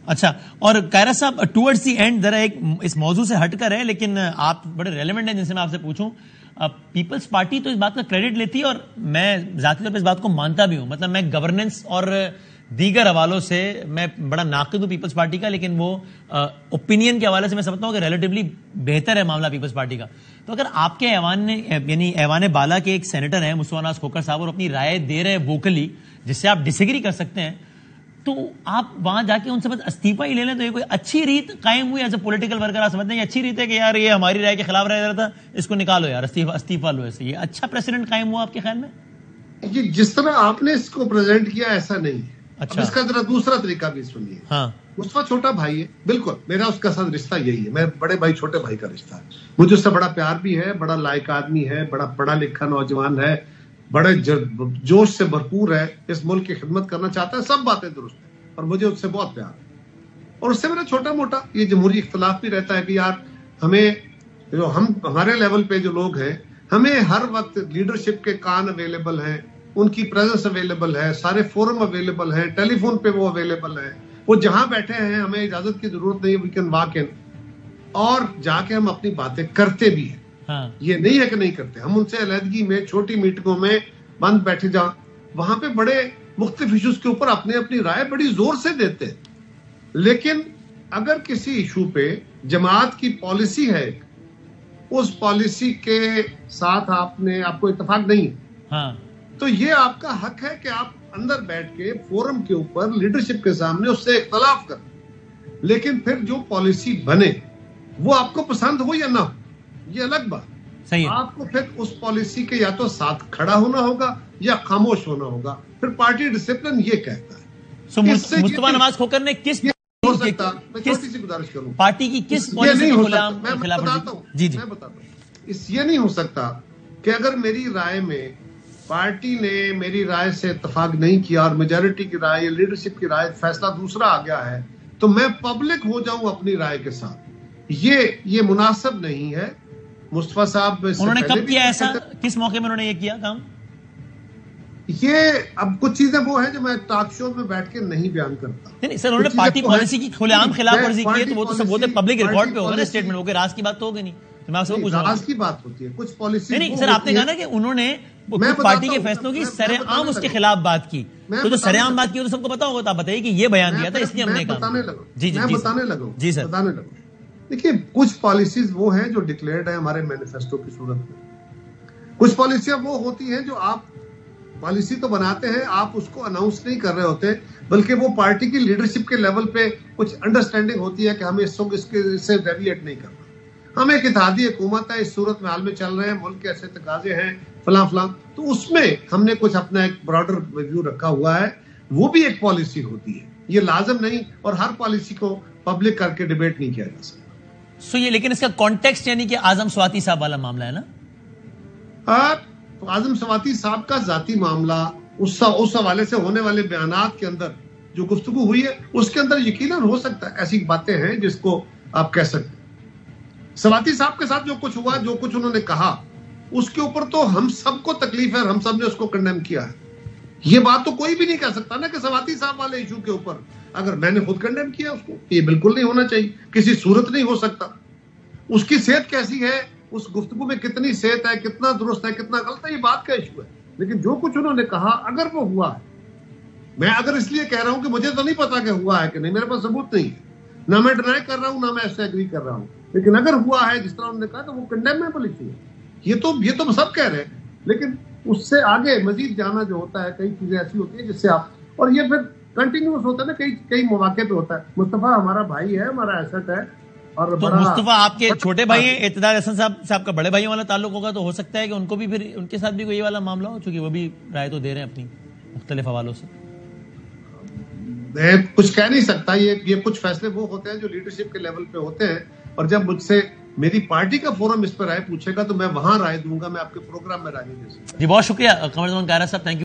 اچھا، اور کائرہ صاحب ٹورڈز دی اینڈ ذرا ایک اس موضوع سے ہٹ کر ہے لیکن آپ بڑے ریلیونٹ ہیں جن سے میں آپ سے پوچھوں. پیپلز پارٹی تو اس بات کا کریڈٹ لیتی ہے اور میں ذاتی طور پہ اس بات کو مانتا بھی ہوں. مطلب میں گورننس اور دیگر حوالوں سے میں بڑا ناقد ہوں پیپلز پارٹی کا، لیکن وہ اوپینین کے حوالے سے میں سمجھتا ہوں کہ ریلیٹیولی بہتر ہے معاملہ پیپلز پارٹی کا. تو اگر آپ کے ایوان نے یعنی ایوان بالا کے ایک سینیٹر ہیں مصطفیٰ نواز کھوکھر صاحب اور اپنی رائے دے رہے ہیں ووکلی، جس سے آپ ڈس ایگری کر سکتے ہیں، تو آپ وہاں جا کے ان سے بس استعفا ہی لے لیں تو یہ کوئی اچھی ریت قائم ہوئی ایز اے پولیٹیکل ورکر؟ آپ سمجھتے ہیں یہ اچھی ریت ہے کہ یار یہ ہماری رائے کے خلاف رہ رہا تھا، اس کو نکالو یار، استعفا لو؟ ایسے یہ اچھا پریسیڈنٹ قائم ہوا آپ کے خیال میں؟ یہ جس طرح آپ نے اس کو پریزنٹ کیا ایسا نہیں ہے. اچھا، اس کا ذرا دوسرا طریقہ بھی سنیے. ہاں، مصطفیٰ چھوٹا بھائی ہے، بالکل میرا اس کا ساتھ رشتہ یہی ہے. میں بڑے بھائی چھوٹے بھائی کا رشتہ ہے. مجھے اس سے بڑا پیار بھی ہے، بڑا لائق آدمی ہے، بڑا پڑھا لکھا نوجوان ہے، بڑے جوش سے بھرپور ہے، اس ملک کی خدمت کرنا چاہتا ہے، سب باتیں درست ہیں اور مجھے اس سے بہت پیار ہے. اور اس سے میرا چھوٹا موٹا یہ جمہوری اختلاف بھی رہتا ہے کہ یار ہمیں جو ہمارے لیول پہ جو لوگ ہیں، ہمیں ہر وقت لیڈرشپ کے کان اویلیبل ہیں، ان کی پریزنس اویلیبل ہے، سارے فورم اویلیبل ہیں، ٹیلی فون پہ وہ اویلیبل ہیں، وہ جہاں بیٹھے ہیں ہمیں اجازت کی ضرورت نہیں، وی کین واک ان، اور جا کے ہم اپنی باتیں کرتے بھی ہیں. یہ نہیں ہے کہ نہیں کرتے. ہم ان سے علیحدگی میں چھوٹی میٹنگوں میں بند بیٹھے جا، وہاں پہ بڑے مختلف ایشوز کے اوپر اپنی رائے بڑی زور سے دیتے ہیں. لیکن اگر کسی ایشو پہ جماعت کی پالیسی ہے، اس پالیسی کے ساتھ آپ کو اتفاق نہیں ہے، تو یہ آپ کا حق ہے کہ آپ اندر بیٹھ کے فورم کے اوپر لیڈرشپ کے سامنے اس سے اختلاف کریں. لیکن پھر جو پالیسی بنے وہ آپ کو پسند ہو یا نہ ہو، یہ الگ بات. صحیح ہے. آپ کو پھر اس پالیسی کے یا تو ساتھ کھڑا ہونا ہوگا یا خاموش ہونا ہوگا. پھر پارٹی ڈسپلن یہ کہتا ہے. مصطفیٰ نواز کھوکھر نے کس ہو سکتا، میں چھوٹی سی گزارش کروں، پارٹی کی کس پالیسی کے خلاف بتاتا ہوں. یہ نہیں ہو سکتا کہ اگر میری رائے میں پارٹی نے میری رائے سے اتفاق نہیں کیا اور میجورٹی کی رائے یا لیڈرشپ کی رائے فیصلہ دوسرا آ گیا ہے تو میں پبلک ہو جاؤں اپنی رائے کے ساتھ. یہ مناسب نہیں ہے. مصطفیٰ صاحب انہوں نے کب کیا ایسا؟ کس موقع میں انہوں نے یہ کیا کام؟ یہ اب کچھ چیزیں وہ ہیں جو میں ٹاک شو میں بیٹھ کے نہیں بیان کرتا. نہیں سر، انہوں نے پارٹی پالیسی کی کھلے عام خلاف ورزی کی ہے تو وہ تو سب وہ پبلک ریکارڈ پہ ہوگا نا، اسٹیٹمنٹ ہوگا، راز کی بات تو ہوگی نہیں. راز کی بات ہوتی ہے کچھ پالیسی. نہیں سر، آپ نے کہا نا کہ انہوں نے پارٹی کے فیصلوں کی سر عام اس کے خلاف بات کی، تو جو سر عام بات کی تو سب کو پتا ہوگا. تو آپ بتائیے کہ یہ بیان دیا تھا اس لیے ہم نے کہا. میں بتانے لگا. دیکھیے کچھ پالیسیز وہ ہیں جو ڈکلیئرڈ ہیں ہمارے مینیفیسٹو کی صورت میں. کچھ پالیسیاں وہ ہوتی ہیں جو آپ پالیسی تو بناتے ہیں، آپ اس کو اناؤنس نہیں کر رہے ہوتے، بلکہ وہ پارٹی کی لیڈرشپ کے لیول پہ کچھ انڈرسٹینڈنگ ہوتی ہے کہ ہمیں اس سے ڈیویٹ نہیں کرنا. ہم ایک اتحادی حکومت ہے، اس صورت میں حال میں چل رہے ہیں، ملک کے ایسے تقاضے ہیں فلاں فلاں، تو اس میں ہم نے کچھ اپنا ایک براڈر ریویو رکھا ہوا ہے. وہ بھی ایک پالیسی ہوتی ہے، یہ لازم نہیں، اور ہر پالیسی کو پبلک کر کے ڈیبیٹ نہیں کیا جا سکتا. یہ لیکن اس کا کانٹیکسٹ یعنی کہ اعظم سواتی صاحب والا معاملہ ہے نا؟ اعظم سواتی صاحب کا ذاتی معاملہ، اس حوالے سے ہونے والے بیانات کے اندر جو گفتگو ہوئی ہے اس کے اندر یقیناً ہو سکتا ہے ایسی باتیں ہیں جس کو آپ کہہ سکتے ہیں. سواتی صاحب کے ساتھ جو کچھ ہوا، جو کچھ انہوں نے کہا، اس کے اوپر تو ہم سب کو تکلیف ہے اور ہم سب نے اس کو کنڈیم کیا ہے. یہ بات تو کوئی بھی نہیں کہہ سکتا نا کہ سواتی صاحب والے ایشو کے اوپر اگر میں نے خود کنڈیم کیا اس کو، یہ بالکل نہیں ہونا چاہیے، کسی صورت نہیں ہو سکتا. اس کی صحت کیسی ہے، اس گفتگو میں کتنی صحت ہے، کتنا درست ہے، کتنا غلط ہے، یہ بات کا ایشو ہے. لیکن جو کچھ انہوں نے کہا اگر وہ ہوا ہے، میں اگر اس لیے کہہ رہا ہوں کہ مجھے تو نہیں پتا کہ ہوا ہے کہ نہیں، میرے پاس ثبوت نہیں ہے، نہ میں ڈینائی کر رہا ہوں نہ میں اس سے ایگری کر رہا ہوں، لیکن اگر ہوا ہے جس طرح انہوں نے کہا تو وہ کنڈیمیبل ایشو ہے. یہ تو سب کہہ رہے ہیں، لیکن اس سے آگے مزید جانا جو ہوتا ہے، کئی چیزیں ایسی ہوتی ہیں جس سے آپ، اور یہ پھر کنٹینیوس ہوتا ہے نا، کئی مواقع پہ ہوتا ہے. مصطفیٰ ہمارا بھائی ہے، ہمارا ایسٹ ہے. اور تو مصطفیٰ آپ کے چھوٹے بھائی ہیں، اعتدال حسن صاحب کا بڑے بھائیوں والا تعلق ہوگا، تو ہو سکتا ہے کہ ان کو بھی پھر ان کے ساتھ بھی کوئی والا معاملہ ہو، چونکہ وہ بھی رائے تو دے رہے ہیں اپنی مختلف حوالوں سے. میں کچھ کہہ نہیں سکتا. یہ کچھ فیصلے وہ ہوتے ہیں جو لیڈرشپ کے لیول پہ ہوتے ہیں، اور جب مجھ سے میری پارٹی کا فورم اس پر رائے پوچھے گا تو میں وہاں رائے دوں گا، میں آپ کے پروگرام میں رائے نہیں دے سکتا. جی بہت شکریہ قمر زمان کائرہ صاحب، تھینک یو.